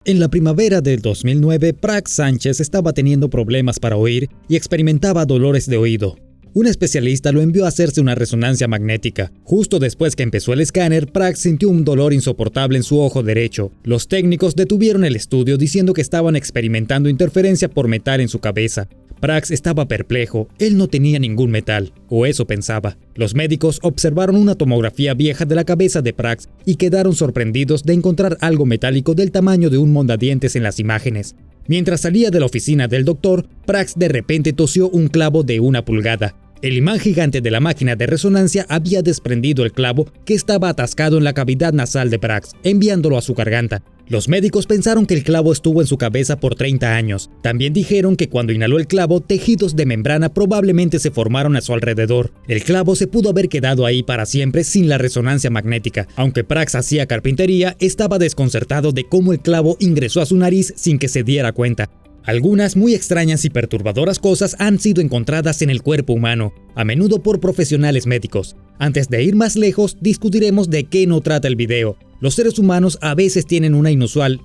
En la primavera del 2009, Prax Sánchez estaba teniendo problemas para oír y experimentaba dolores de oído. Un especialista lo envió a hacerse una resonancia magnética. Justo después que empezó el escáner, Prax sintió un dolor insoportable en su ojo derecho. Los técnicos detuvieron el estudio diciendo que estaban experimentando interferencia por metal en su cabeza. Prax estaba perplejo, él no tenía ningún metal, o eso pensaba. Los médicos observaron una tomografía vieja de la cabeza de Prax y quedaron sorprendidos de encontrar algo metálico del tamaño de un mondadientes en las imágenes. Mientras salía de la oficina del doctor, Prax de repente tosió un clavo de 1 pulgada. El imán gigante de la máquina de resonancia había desprendido el clavo que estaba atascado en la cavidad nasal de Prax, enviándolo a su garganta. Los médicos pensaron que el clavo estuvo en su cabeza por 30 años. También dijeron que cuando inhaló el clavo, tejidos de membrana probablemente se formaron a su alrededor. El clavo se pudo haber quedado ahí para siempre sin la resonancia magnética. Aunque Prax hacía carpintería, estaba desconcertado de cómo el clavo ingresó a su nariz sin que se diera cuenta. Algunas muy extrañas y perturbadoras cosas han sido encontradas en el cuerpo humano, a menudo por profesionales médicos. Antes de ir más lejos, discutiremos de qué no trata el video. Los seres humanos a veces tienen una inusual,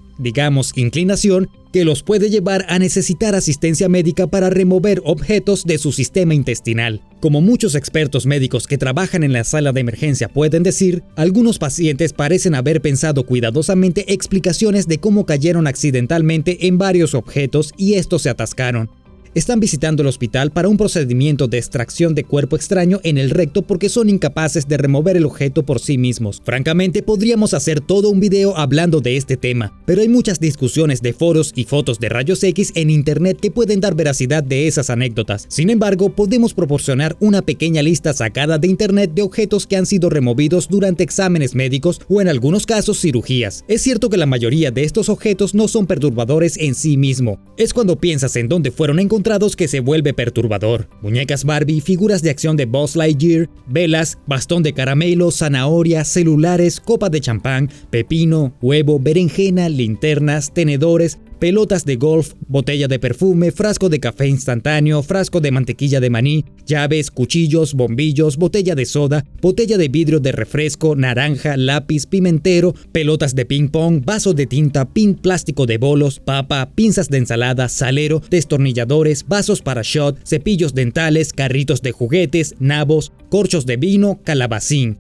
inclinación que los puede llevar a necesitar asistencia médica para remover objetos de su sistema intestinal. Como muchos expertos médicos que trabajan en la sala de emergencia pueden decir, algunos pacientes parecen haber pensado cuidadosamente explicaciones de cómo cayeron accidentalmente en varios objetos y estos se atascaron. Están visitando el hospital para un procedimiento de extracción de cuerpo extraño en el recto porque son incapaces de remover el objeto por sí mismos. Francamente, podríamos hacer todo un video hablando de este tema, pero hay muchas discusiones de foros y fotos de rayos X en internet que pueden dar veracidad de esas anécdotas. Sin embargo, podemos proporcionar una pequeña lista sacada de internet de objetos que han sido removidos durante exámenes médicos o en algunos casos cirugías. Es cierto que la mayoría de estos objetos no son perturbadores en sí mismo. Es cuando piensas en dónde fueron encontrados que se vuelve perturbador. Muñecas Barbie, figuras de acción de Buzz Lightyear, velas, bastón de caramelo, zanahoria, celulares, copa de champán, pepino, huevo, berenjena, linternas, tenedores, pelotas de golf, botella de perfume, frasco de café instantáneo, frasco de mantequilla de maní, llaves, cuchillos, bombillos, botella de soda, botella de vidrio de refresco, naranja, lápiz, pimentero, pelotas de ping pong, vaso de tinta, pin plástico de bolos, papa, pinzas de ensalada, salero, destornilladores, vasos para shot, cepillos dentales, carritos de juguetes, nabos, corchos de vino, calabacín.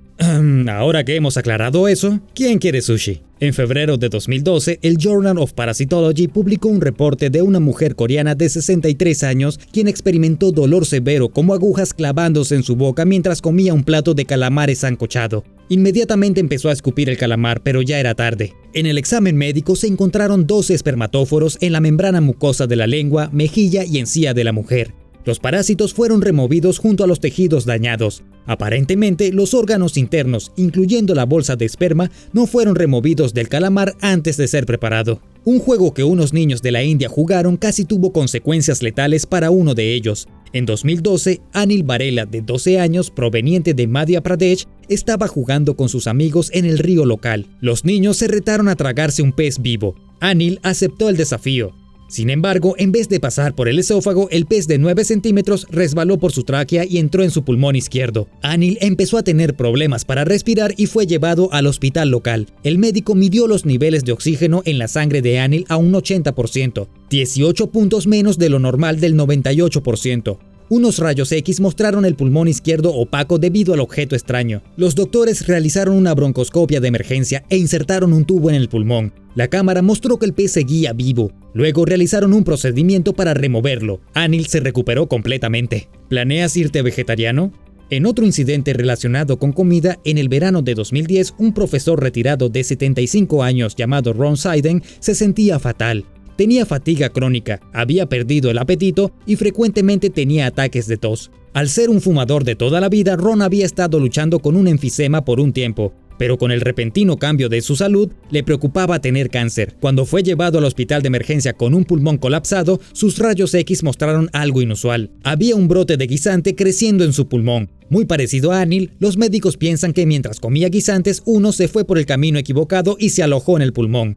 Ahora que hemos aclarado eso, ¿quién quiere sushi? En febrero de 2012, el Journal of Parasitology publicó un reporte de una mujer coreana de 63 años quien experimentó dolor severo como agujas clavándose en su boca mientras comía un plato de calamares sancochado. Inmediatamente empezó a escupir el calamar, pero ya era tarde. En el examen médico se encontraron 12 espermatóforos en la membrana mucosa de la lengua, mejilla y encía de la mujer. Los parásitos fueron removidos junto a los tejidos dañados. Aparentemente, los órganos internos, incluyendo la bolsa de esperma, no fueron removidos del calamar antes de ser preparado. Un juego que unos niños de la India jugaron casi tuvo consecuencias letales para uno de ellos. En 2012, Anil Varela, de 12 años, proveniente de Madhya Pradesh, estaba jugando con sus amigos en el río local. Los niños se retaron a tragarse un pez vivo. Anil aceptó el desafío. Sin embargo, en vez de pasar por el esófago, el pez de 9 centímetros resbaló por su tráquea y entró en su pulmón izquierdo. Anil empezó a tener problemas para respirar y fue llevado al hospital local. El médico midió los niveles de oxígeno en la sangre de Anil a un 80%, 18 puntos menos de lo normal del 98%. Unos rayos X mostraron el pulmón izquierdo opaco debido al objeto extraño. Los doctores realizaron una broncoscopia de emergencia e insertaron un tubo en el pulmón. La cámara mostró que el pez seguía vivo. Luego realizaron un procedimiento para removerlo. Anil se recuperó completamente. ¿Planeas irte vegetariano? En otro incidente relacionado con comida, en el verano de 2010, un profesor retirado de 75 años llamado Ron Seiden se sentía fatal. Tenía fatiga crónica, había perdido el apetito y frecuentemente tenía ataques de tos. Al ser un fumador de toda la vida, Ron había estado luchando con un enfisema por un tiempo, pero con el repentino cambio de su salud, le preocupaba tener cáncer. Cuando fue llevado al hospital de emergencia con un pulmón colapsado, sus rayos X mostraron algo inusual. Había un brote de guisante creciendo en su pulmón. Muy parecido a Anil, los médicos piensan que mientras comía guisantes, uno se fue por el camino equivocado y se alojó en el pulmón.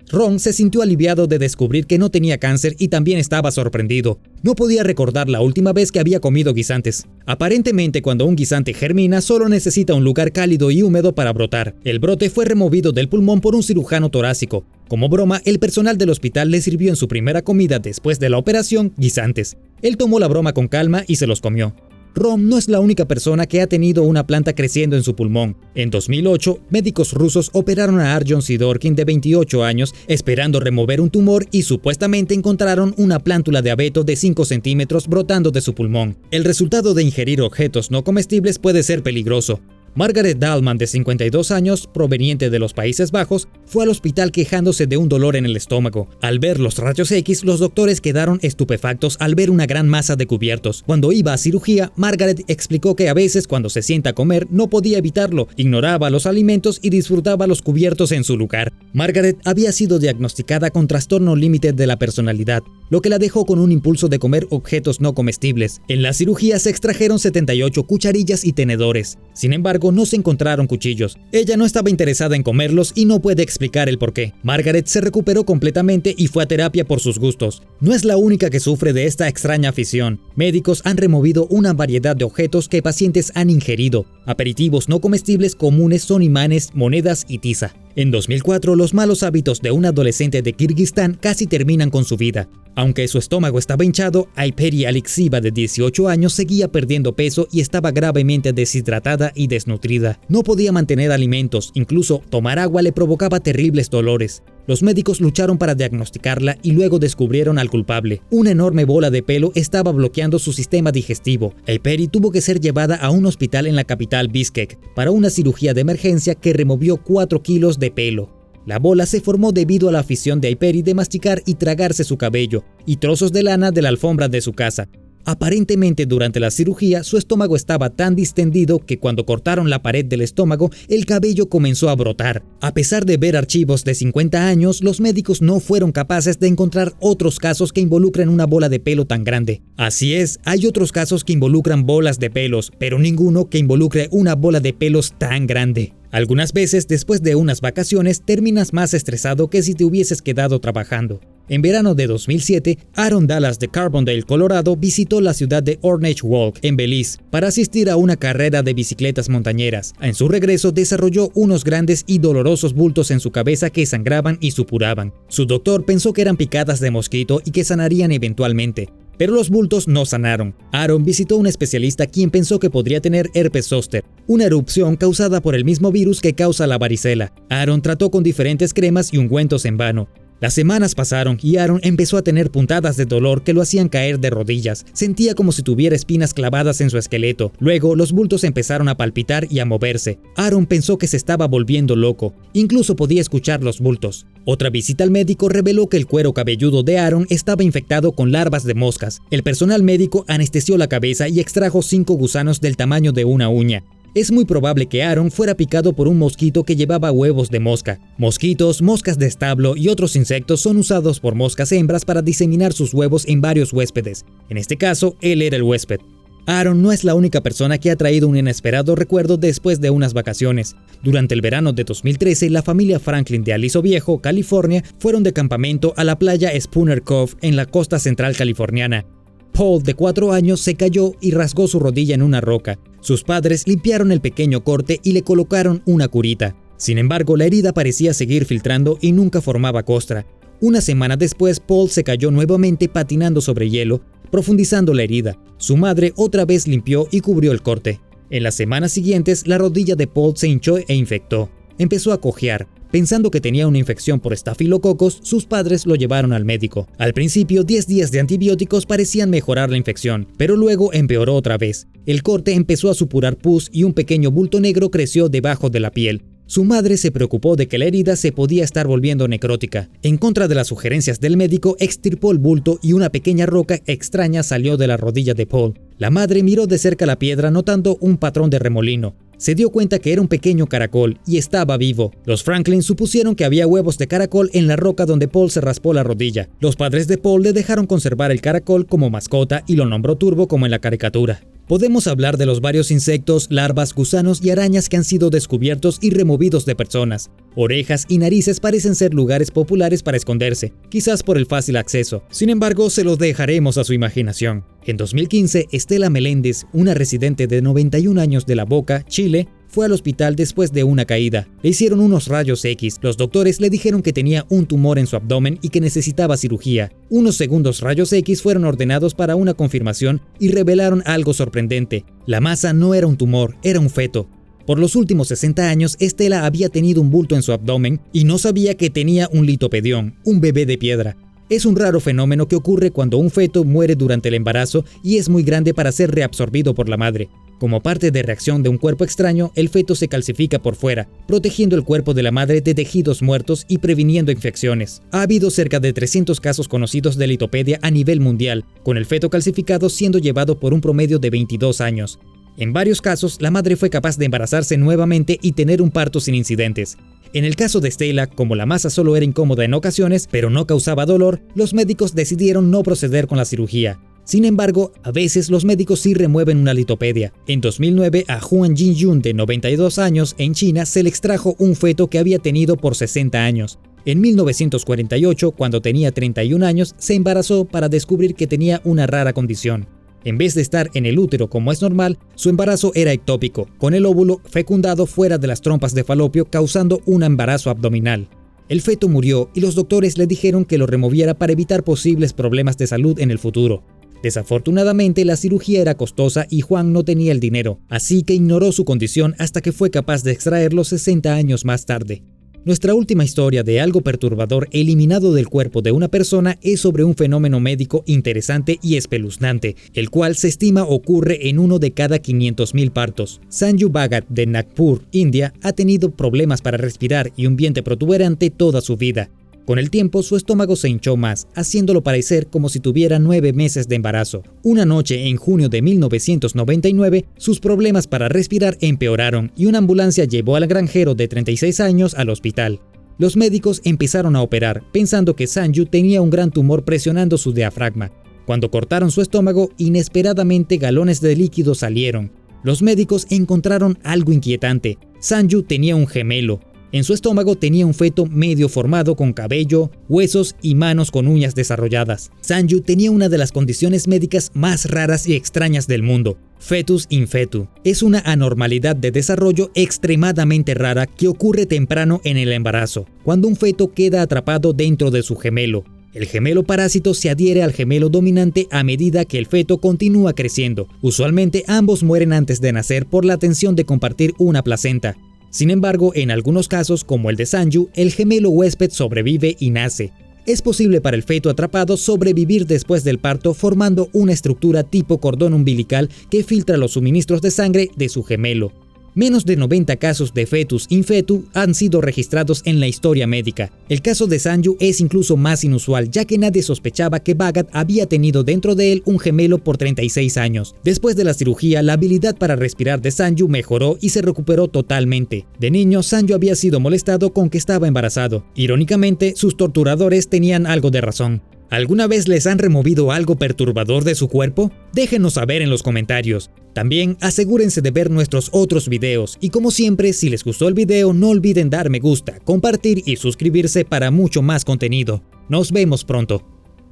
Ron se sintió aliviado de descubrir que no tenía cáncer y también estaba sorprendido. No podía recordar la última vez que había comido guisantes. Aparentemente, cuando un guisante germina, solo necesita un lugar cálido y húmedo para brotar. El brote fue removido del pulmón por un cirujano torácico. Como broma, el personal del hospital le sirvió en su primera comida después de la operación guisantes. Él tomó la broma con calma y se los comió. Ron no es la única persona que ha tenido una planta creciendo en su pulmón. En 2008, médicos rusos operaron a Arjon Sidorkin de 28 años esperando remover un tumor y supuestamente encontraron una plántula de abeto de 5 centímetros brotando de su pulmón. El resultado de ingerir objetos no comestibles puede ser peligroso. Margaret Dahlman, de 52 años, proveniente de los Países Bajos, fue al hospital quejándose de un dolor en el estómago. Al ver los rayos X, los doctores quedaron estupefactos al ver una gran masa de cubiertos. Cuando iba a cirugía, Margaret explicó que a veces cuando se sienta a comer no podía evitarlo, ignoraba los alimentos y disfrutaba los cubiertos en su lugar. Margaret había sido diagnosticada con trastorno límite de la personalidad, lo que la dejó con un impulso de comer objetos no comestibles. En la cirugía se extrajeron 78 cucharillas y tenedores. Sin embargo, no se encontraron cuchillos. Ella no estaba interesada en comerlos y no puede explicar el porqué. Margaret se recuperó completamente y fue a terapia por sus gustos. No es la única que sufre de esta extraña afición. Médicos han removido una variedad de objetos que pacientes han ingerido. Aperitivos no comestibles comunes son imanes, monedas y tiza. En 2004, los malos hábitos de un adolescente de Kirguistán casi terminan con su vida. Aunque su estómago estaba hinchado, Ayperi Alixieva, de 18 años, seguía perdiendo peso y estaba gravemente deshidratada y desnutrida. No podía mantener alimentos, incluso tomar agua le provocaba terribles dolores. Los médicos lucharon para diagnosticarla y luego descubrieron al culpable. Una enorme bola de pelo estaba bloqueando su sistema digestivo. Ayperi tuvo que ser llevada a un hospital en la capital Bishkek para una cirugía de emergencia que removió 4 kilos de pelo. La bola se formó debido a la afición de Ayperi de masticar y tragarse su cabello y trozos de lana de la alfombra de su casa. Aparentemente, durante la cirugía, su estómago estaba tan distendido que cuando cortaron la pared del estómago, el cabello comenzó a brotar. A pesar de ver archivos de 50 años, los médicos no fueron capaces de encontrar otros casos que involucren una bola de pelo tan grande. Así es, hay otros casos que involucran bolas de pelos, pero ninguno que involucre una bola de pelos tan grande. Algunas veces, después de unas vacaciones, terminas más estresado que si te hubieses quedado trabajando. En verano de 2007, Aaron Dallas de Carbondale, Colorado, visitó la ciudad de Ornage Walk, en Belize, para asistir a una carrera de bicicletas montañeras. En su regreso, desarrolló unos grandes y dolorosos bultos en su cabeza que sangraban y supuraban. Su doctor pensó que eran picadas de mosquito y que sanarían eventualmente. Pero los bultos no sanaron. Aaron visitó a un especialista quien pensó que podría tener herpes zóster, una erupción causada por el mismo virus que causa la varicela. Aaron trató con diferentes cremas y ungüentos en vano. Las semanas pasaron y Aaron empezó a tener puntadas de dolor que lo hacían caer de rodillas. Sentía como si tuviera espinas clavadas en su esqueleto. Luego, los bultos empezaron a palpitar y a moverse. Aaron pensó que se estaba volviendo loco. Incluso podía escuchar los bultos. Otra visita al médico reveló que el cuero cabelludo de Aaron estaba infectado con larvas de moscas. El personal médico anestesió la cabeza y extrajo 5 gusanos del tamaño de una uña. Es muy probable que Aaron fuera picado por un mosquito que llevaba huevos de mosca. Mosquitos, moscas de establo y otros insectos son usados por moscas hembras para diseminar sus huevos en varios huéspedes. En este caso, él era el huésped. Aaron no es la única persona que ha traído un inesperado recuerdo después de unas vacaciones. Durante el verano de 2013, la familia Franklin de Aliso Viejo, California, fueron de campamento a la playa Spooner Cove en la costa central californiana. Paul, de 4 años, se cayó y rasgó su rodilla en una roca. Sus padres limpiaron el pequeño corte y le colocaron una curita. Sin embargo, la herida parecía seguir filtrando y nunca formaba costra. Una semana después, Paul se cayó nuevamente patinando sobre hielo, profundizando la herida. Su madre otra vez limpió y cubrió el corte. En las semanas siguientes, la rodilla de Paul se hinchó e infectó. Empezó a cojear. Pensando que tenía una infección por estafilococos, sus padres lo llevaron al médico. Al principio, 10 días de antibióticos parecían mejorar la infección, pero luego empeoró otra vez. El corte empezó a supurar pus y un pequeño bulto negro creció debajo de la piel. Su madre se preocupó de que la herida se podía estar volviendo necrótica. En contra de las sugerencias del médico, extirpó el bulto y una pequeña roca extraña salió de la rodilla de Paul. La madre miró de cerca la piedra notando un patrón de remolino. Se dio cuenta que era un pequeño caracol y estaba vivo. Los Franklin supusieron que había huevos de caracol en la roca donde Paul se raspó la rodilla. Los padres de Paul le dejaron conservar el caracol como mascota y lo nombró Turbo como en la caricatura. Podemos hablar de los varios insectos, larvas, gusanos y arañas que han sido descubiertos y removidos de personas. Orejas y narices parecen ser lugares populares para esconderse, quizás por el fácil acceso. Sin embargo, se los dejaremos a su imaginación. En 2015, Estela Meléndez, una residente de 91 años de La Boca, Chile, fue al hospital después de una caída. Le hicieron unos rayos X. Los doctores le dijeron que tenía un tumor en su abdomen y que necesitaba cirugía. Unos segundos rayos X fueron ordenados para una confirmación y revelaron algo sorprendente. La masa no era un tumor, era un feto. Por los últimos 60 años, Estela había tenido un bulto en su abdomen y no sabía que tenía un litopedión, un bebé de piedra. Es un raro fenómeno que ocurre cuando un feto muere durante el embarazo y es muy grande para ser reabsorbido por la madre. Como parte de reacción de un cuerpo extraño, el feto se calcifica por fuera, protegiendo el cuerpo de la madre de tejidos muertos y previniendo infecciones. Ha habido cerca de 300 casos conocidos de litopedia a nivel mundial, con el feto calcificado siendo llevado por un promedio de 22 años. En varios casos, la madre fue capaz de embarazarse nuevamente y tener un parto sin incidentes. En el caso de Estela, como la masa solo era incómoda en ocasiones, pero no causaba dolor, los médicos decidieron no proceder con la cirugía. Sin embargo, a veces los médicos sí remueven una litopedia. En 2009, a Huang Jinjun, de 92 años, en China, se le extrajo un feto que había tenido por 60 años. En 1948, cuando tenía 31 años, se embarazó para descubrir que tenía una rara condición. En vez de estar en el útero como es normal, su embarazo era ectópico, con el óvulo fecundado fuera de las trompas de falopio, causando un embarazo abdominal. El feto murió y los doctores le dijeron que lo removiera para evitar posibles problemas de salud en el futuro. Desafortunadamente, la cirugía era costosa y Juan no tenía el dinero, así que ignoró su condición hasta que fue capaz de extraerlo 60 años más tarde. Nuestra última historia de algo perturbador eliminado del cuerpo de una persona es sobre un fenómeno médico interesante y espeluznante, el cual se estima ocurre en uno de cada 500.000 partos. Sanju Bhagat, de Nagpur, India, ha tenido problemas para respirar y un vientre protuberante toda su vida. Con el tiempo, su estómago se hinchó más, haciéndolo parecer como si tuviera 9 meses de embarazo. Una noche en junio de 1999, sus problemas para respirar empeoraron y una ambulancia llevó al granjero de 36 años al hospital. Los médicos empezaron a operar, pensando que Sanju tenía un gran tumor presionando su diafragma. Cuando cortaron su estómago, inesperadamente galones de líquido salieron. Los médicos encontraron algo inquietante. Sanju tenía un gemelo. En su estómago tenía un feto medio formado con cabello, huesos y manos con uñas desarrolladas. Sanju tenía una de las condiciones médicas más raras y extrañas del mundo, fetus in fetu. Es una anormalidad de desarrollo extremadamente rara que ocurre temprano en el embarazo, cuando un feto queda atrapado dentro de su gemelo. El gemelo parásito se adhiere al gemelo dominante a medida que el feto continúa creciendo. Usualmente ambos mueren antes de nacer por la tensión de compartir una placenta. Sin embargo, en algunos casos, como el de Sanju, el gemelo huésped sobrevive y nace. Es posible para el feto atrapado sobrevivir después del parto formando una estructura tipo cordón umbilical que filtra los suministros de sangre de su gemelo. Menos de 90 casos de fetus in fetu han sido registrados en la historia médica. El caso de Sanju es incluso más inusual, ya que nadie sospechaba que Bhagat había tenido dentro de él un gemelo por 36 años. Después de la cirugía, la habilidad para respirar de Sanju mejoró y se recuperó totalmente. De niño, Sanju había sido molestado con que estaba embarazado. Irónicamente, sus torturadores tenían algo de razón. ¿Alguna vez les han removido algo perturbador de su cuerpo? Déjenos saber en los comentarios. También asegúrense de ver nuestros otros videos y como siempre, si les gustó el video no olviden dar me gusta, compartir y suscribirse para mucho más contenido. Nos vemos pronto.